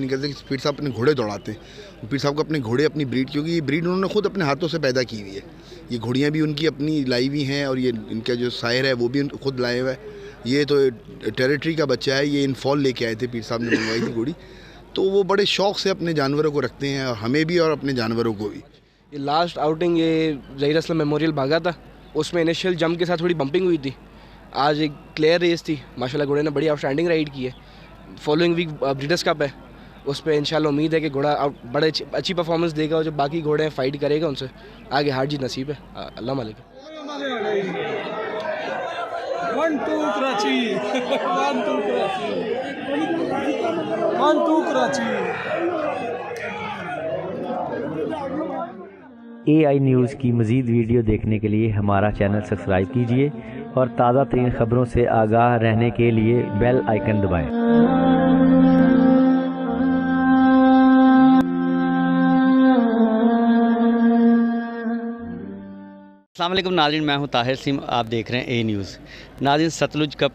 निकलते कि पीर साहब अपने घोड़े दौड़ाते हैं। पीर साहब को अपने घोड़े अपनी ब्रीड, क्योंकि ये ब्रीड उन्होंने खुद अपने हाथों से पैदा की हुई है। ये घोड़ियाँ भी उनकी अपनी लाई हुई हैं और ये इनका जो सायर है वो भी खुद लाए हुआ है। ये तो टेरिटरी का बच्चा है, ये इनफॉल लेके आए थे, पीर साहब ने मंगवाई थी घोड़ी। तो वो बड़े शौक़ से अपने जानवरों को रखते हैं, और हमें भी और अपने जानवरों को भी। ये लास्ट आउटिंग ये ज़हीर असलम मेमोरियल भागा था, उसमें इनिशियल जंप के साथ थोड़ी बम्पिंग हुई थी। आज एक क्लियर रेस थी, माशाल्लाह घोड़े ने बड़ी आउटस्टैंडिंग राइड की है। फॉलोइंग वीक ब्रीडर्स कप है, उस पर इंशाल्लाह उम्मीद है कि घोड़ा बड़े अच्छी परफॉर्मेंस देगा, और जो बाकी घोड़े हैं फाइट करेगा उनसे, आगे हार जीत नसीब है। अल्लाह मालिक। 1 2 कराची 1 2 कराची 1 2 कराची। AI न्यूज़ की मज़ीद वीडियो देखने के लिए हमारा चैनल सब्सक्राइब कीजिए और ताज़ा तरीन ख़बरों से आगाह रहने के लिए बेल आइकन दबाएं। अस्सलाम वालेकुम नाज़रीन, मैं हूं ताहिर सिम, आप देख रहे हैं A न्यूज़। नाज़रीन, Satluj cup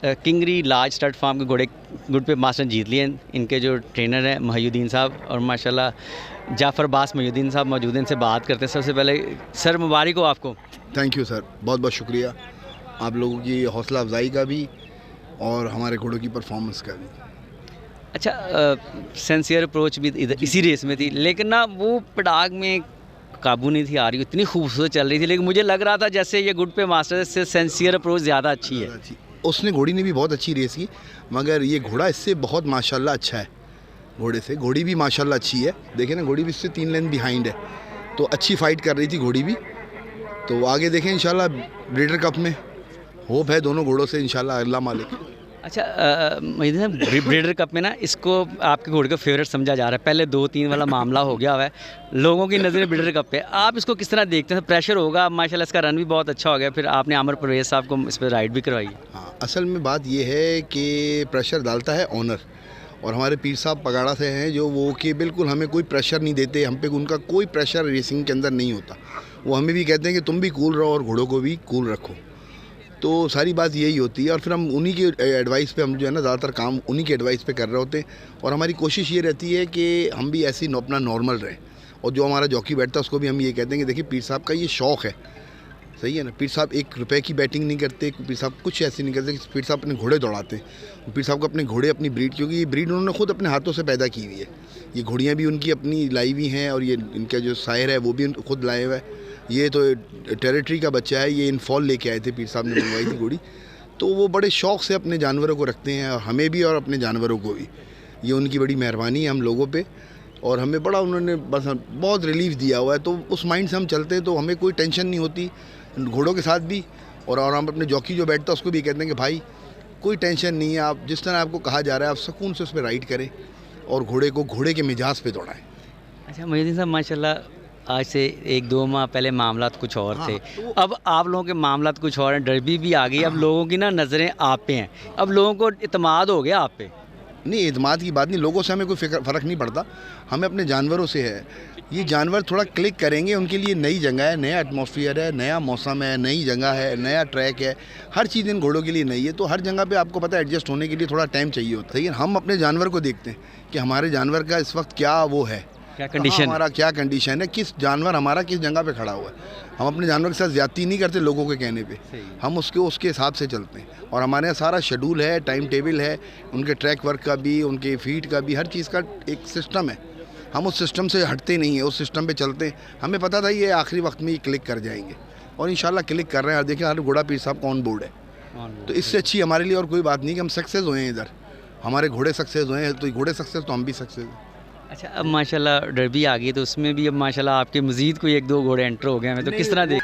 Kingri large stud farm के घोड़े गुड पे मास्टर जीत लिए। इनके जो ट्रेनर हैं मोहिउद्दीन साहब, और माशाल्लाह जाफ़र बास मोहिउद्दीन साहब मौजूद हैं, इनसे बात करते हैं। सबसे पहले सर मुबारक हो आपको। थैंक यू सर, बहुत बहुत शुक्रिया आप लोगों की हौसला अफजाई का भी और हमारे घोड़ों की परफॉर्मेंस का भी। अच्छा, सेंसियर अप्रोच भी इधर इसी रेस में थी, लेकिन ना वो पड़ाग में काबू नहीं थी आ रही, इतनी खूबसूरत चल रही थी, लेकिन मुझे लग रहा था जैसे ये गुड पे मास्टर से सेंसियर अप्रोच ज़्यादा अच्छी है। उसने घोड़ी ने भी बहुत अच्छी रेस की, मगर ये घोड़ा इससे बहुत माशाल्लाह अच्छा है। घोड़े से घोड़ी भी माशाल्लाह अच्छी है। देखें ना, घोड़ी भी इससे 3 लेंथ बिहाइंड है, तो अच्छी फ़ाइट कर रही थी घोड़ी भी। तो आगे देखें इंशाल्लाह ब्रीडर कप में होप है दोनों घोड़ों से इंशाल्लाह, अल्लाह मालिक। अच्छा, ब्रीडर कप में ना इसको आपके घोड़े का फेवरेट समझा जा रहा है। पहले 2-3 वाला मामला हो गया हुआ है लोगों की नज़र में ब्रीडर कप पे। आप इसको किस तरह देखते हैं? प्रेशर होगा, माशाल्लाह इसका रन भी बहुत अच्छा हो गया, फिर आपने आमिर परवेज़ साहब को इस पर राइड भी करवाई। हाँ, असल में बात ये है कि प्रेशर डालता है ऑनर, और हमारे पीर साहब पगाड़ा से हैं जो वो कि बिल्कुल हमें कोई प्रेशर नहीं देते। हम पे उनका कोई प्रेशर रेसिंग के अंदर नहीं होता। वो हमें भी कहते हैं कि तुम भी कूल रहो और घोड़ों को भी कूल रखो। तो सारी बात यही होती है, और फिर हम उन्हीं की एडवाइस पे हम जो है ना ज़्यादातर काम उन्हीं की एडवाइस पे कर रहे होते हैं। और हमारी कोशिश ये रहती है कि हम भी ऐसे ही अपना नॉर्मल रहें, और जो हमारा जॉकी बैठता है उसको भी हम ये कहते हैं कि देखिए पीर साहब का ये शौक़ है, सही है ना। पीर साहब 1 रुपये की बैटिंग नहीं करते, पीर साहब कुछ ऐसे नहीं करते। पीर साहब अपने घोड़े दौड़ाते हैं। पीर साहब को अपने घोड़े अपनी ब्रीड, क्योंकि ये ब्रीड उन्होंने खुद अपने हाथों से पैदा की हुई है। ये घोड़ियाँ भी उनकी अपनी लाई हुई हैं, और ये इनका जो सायर है वो भी खुद लाए हुआ है। ये तो टेरिटरी का बच्चा है, ये इनफॉल लेके आए थे, पीर साहब ने मंगवाई थी घोड़ी। तो वो बड़े शौक़ से अपने जानवरों को रखते हैं, और हमें भी और अपने जानवरों को भी। ये उनकी बड़ी मेहरबानी है हम लोगों पे, और हमें बड़ा उन्होंने बस बहुत रिलीफ दिया हुआ है। तो उस माइंड से हम चलते हैं, तो हमें कोई टेंशन नहीं होती घोड़ों के साथ भी। और हम अपने जॉकी जो बैठता है उसको भी कहते हैं कि भाई कोई टेंशन नहीं है, आप जिस तरह आपको कहा जा रहा है आप सुकून से उस पर राइड करें, और घोड़े को घोड़े के मिजाज पे दौड़ाएं। अच्छा मोहिउद्दीन साहब, माशाल्लाह आज से 1-2 माह पहले मामलात कुछ और थे। तो अब आप लोगों के मामलात कुछ और हैं, डर्बी भी आ गई। अब लोगों की ना नज़रें आप पे हैं, अब लोगों को इत्मीनान हो गया आप पे। नहीं, एतमाद की बात नहीं, लोगों से हमें कोई फ़र्क नहीं पड़ता, हमें अपने जानवरों से है। ये जानवर थोड़ा क्लिक करेंगे, उनके लिए नई जगह है, नया एटमॉस्फेयर है, नया मौसम है, नई जगह है, नया ट्रैक है, हर चीज़ इन घोड़ों के लिए नई है। तो हर जगह पे आपको पता है एडजस्ट होने के लिए थोड़ा टाइम चाहिए होता है। लेकिन हम अपने जानवर को देखते हैं कि हमारे जानवर का इस वक्त क्या वो है, क्या कंडीशन, हमारा क्या कंडीशन है, किस जानवर हमारा किस जगह पे खड़ा हुआ है। हम अपने जानवर के साथ ज़्यादती नहीं करते लोगों के कहने पे, हम उसके हिसाब से चलते हैं। और हमारे यहाँ सारा शेड्यूल है, टाइम टेबल है, उनके ट्रैक वर्क का भी, उनके फीड का भी, हर चीज़ का एक सिस्टम है। हम उस सिस्टम से हटते नहीं हैं, उस सिस्टम पे चलते हैं। हमें पता था ये आखिरी वक्त में ये क्लिक कर जाएंगे, और इंशाल्लाह क्लिक कर रहे हैं। और देखिए हर घोड़ा पीर साहब का ऑन बोर्ड है, तो इससे अच्छी हमारे लिए और कोई बात नहीं कि हम सक्सेस हुए हैं। इधर हमारे घोड़े सक्सेस हुए हैं, तो घोड़े सक्सेस तो हम भी सक्सेस हैं। अच्छा, अब माशाल्लाह डर्बी आ गई, तो उसमें भी अब माशाल्लाह आपके मज़ीद कोई 1-2 घोड़े एंटर हो गए हैं, तो किस तरह देख?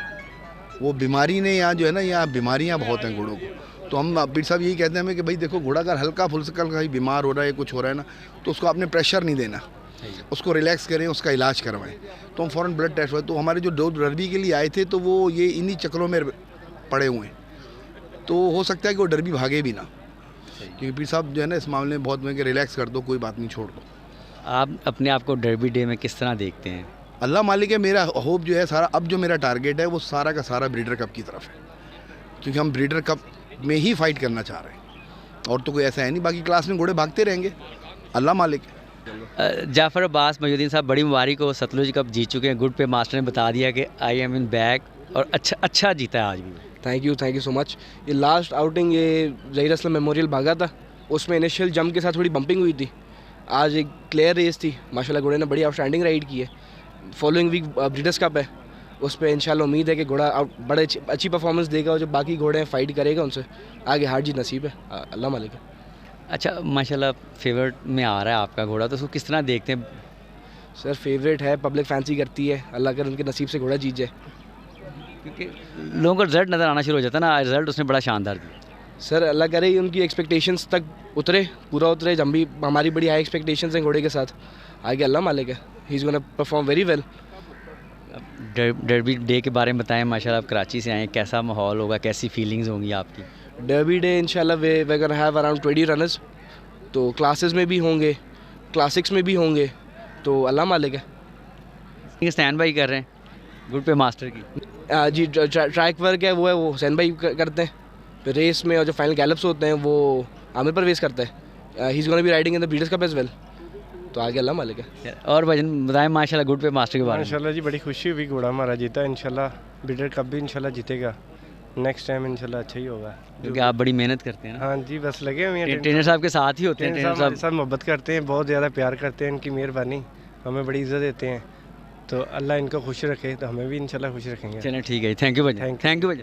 वो बीमारी ने यहाँ जो है ना, यहाँ बीमारियाँ बहुत हैं घोड़ों को। तो हम पीर साहब यही कहते हैं हमें कि भाई देखो, घोड़ा अगर हल्का फुल्का कहीं बीमार हो रहा है, कुछ हो रहा है ना, तो उसको आपने प्रेशर नहीं देना, उसको रिलैक्स करें, उसका इलाज करवाएं। तो हम फ़ौरन ब्लड टेस्ट हुए। तो हमारे जो 2 डर्बी के लिए आए थे, तो वो ये इन्हीं चक्रों में पड़े हुए हैं। तो हो सकता है कि वो डर्बी भागे भी ना, क्योंकि पीर साहब जो है ना इस मामले में बहुत में कि रिलैक्स कर दो, कोई बात नहीं, छोड़ दो। आप अपने आप को डर्बी डे में किस तरह देखते हैं? अल्लाह मालिक है, मेरा होप जो है सारा, अब जो मेरा टारगेट है वो सारा का सारा ब्रीडर कप की तरफ है, क्योंकि हम ब्रीडर कप में ही फ़ाइट करना चाह रहे हैं, और तो कोई ऐसा है नहीं। बाकी क्लास में घोड़े भागते रहेंगे, अल्लाह मालिक है। जाफ़र अब्बास मोहिउद्दीन साहब, बड़ी मुबारक हो, सतलुज कप जीत चुके हैं। गुड पे मास्टर ने बता दिया कि आई एम इन बैक, और अच्छा जीता है आज भी। Thank you so much. ये लास्ट आउटिंग ये ज़हीर असलम मेमोरियल भागा था, उसमें इनिशियल जंप के साथ थोड़ी बम्पिंग हुई थी। आज एक क्लियर रेस थी, माशाल्लाह घोड़े ने बड़ी आउटस्टैंडिंग राइड की है। फॉलोइंग वीक ब्रीडर्स कप है, उस पर इंशाल्लाह उम्मीद है कि घोड़ा बड़े अच्छी परफॉर्मेंस देगा और जो बाकी घोड़े हैं फाइट करेगा उनसे, आगे हार जीत नसीब है, अल्लाह मालिक है। अच्छा, माशाल्लाह फेवरेट में आ रहा है आपका घोड़ा, तो उसको किस तरह देखते हैं? सर फेवरेट है, पब्लिक फैंसी करती है, अल्लाह कर उनके नसीब से घोड़ा जीत जाए। क्योंकि लोगों को रिजल्ट नज़र आना शुरू हो जाता है ना, रिजल्ट उसने बड़ा शानदार दिया। सर अल्लाह करे उनकी एक्सपेक्टेशंस तक उतरे, पूरा उतरे। हम भी, हमारी बड़ी हाई एक्सपेक्टेशंस हैं घोड़े के साथ, आगे अल्लाह मालिक है, he is gonna perform very well. Derby day के बारे में बताएं। माशाल्लाह आप कराची से आए हैं, कैसा माहौल होगा, कैसी फीलिंग्स होंगी आपकी? डर्बी डे इंशाल्लाह वे गोना हैव अराउंड 20 रनर्स, तो क्लासेस में भी होंगे, क्लासिक्स में भी होंगे, तो अल्लाह मालिक है। स्टैंड बाई कर रहे हैं गुड पे मास्टर की? जी ट्रैक वर्क है वो हुसैन भाई करते हैं, फिर रेस में और जो फाइनल गैलप्स होते हैं वो आमिर परवेज़ करता है। He is gonna be riding in the Breeders Cup as well, तो आगे अल्लाह मालिक है। और भजन बताएं माशाल्लाह गुड पे मास्टर के बारे में। इंशाल्लाह जी बड़ी खुशी हुई, घोड़ा हमारा जीता, इंशाल्लाह ब्रीडर कप भी इंशाल्लाह जीतेगा, नेक्स्ट टाइम इंशाल्लाह अच्छा ही होगा, क्योंकि आप बड़ी मेहनत करते हैं ना। हाँ जी, बस लगे हुए हैं। ट्रेनर साहब के साथ ही होते हैं, ट्रेनर साहब हमारे साथ मोहब्बत करते हैं, बहुत ज़्यादा प्यार करते हैं, इनकी मेहरबानी, हमें बड़ी इज़्ज़त देते हैं, तो अल्लाह इनको खुश रखे, तो हमें भी इंशाल्लाह खुश रखेंगे। चलें ठीक है, thank you bhajan, thank you bhajan.